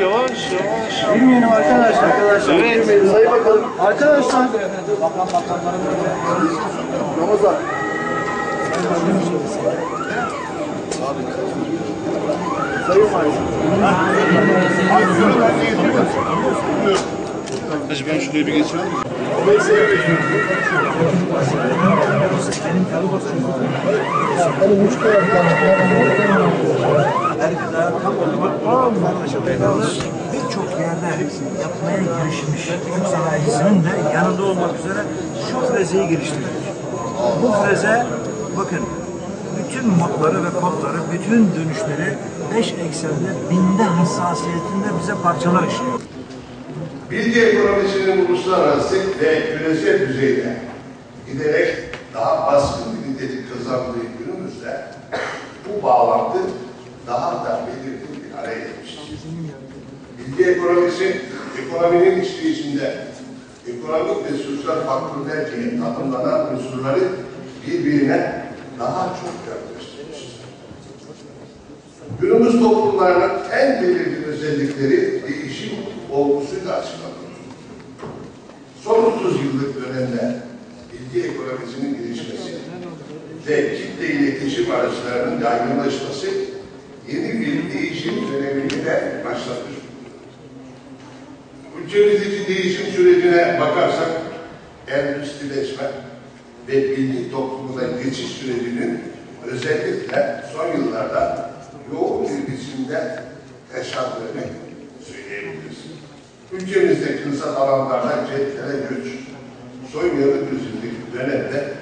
Yavaş. Bilmiyorum arkadaşlar. Evet. Sayı bakalım. Arkadaşlar. Ramazan. Sayın var. Hacı ben şuraya bir geçiyorum. Birçok yerde yapmaya girişmiş Türk sanayisinin de yanında olmak üzere şu frezeyi geliştirdik. Bu freze bakın bütün modları ve kodları, bütün dönüşleri 5 eksende, binde hassasiyetinde bize parçalar işliyor. Bilgi ekonomisinin uluslararası ve küresel düzeyde giderek daha baskın bir nitelik kazandığı günümüzde bu bağlantı daha da belirgin bir hale gelmiştir. Bilgi ekonomisi, ekonominin işleyişinde ekonomik ve sosyal faktörler diye tanımlanan unsurları birbirine daha çok yaklaştırmıştır. Günümüz toplumlarının en belirgin özellikleri değişim olgusuyla açıklanır. Son 30 yıllık dönemde bilgi ekonomisinin gelişmesi ve kitle iletişim araçlarının yaygınlaşması yeni bir değişim dönemini de başlatır. Ülkemizdeki değişim sürecine bakarsak endüstrileşme ve bilgi toplumuna geçiş sürecinin özellikle son yıllarda yoğun bir biçimde yaşandığını söyleyebiliriz. Ülkemizde kırsal alanlardan kentlere göç, soymayalı düzündeki dönemde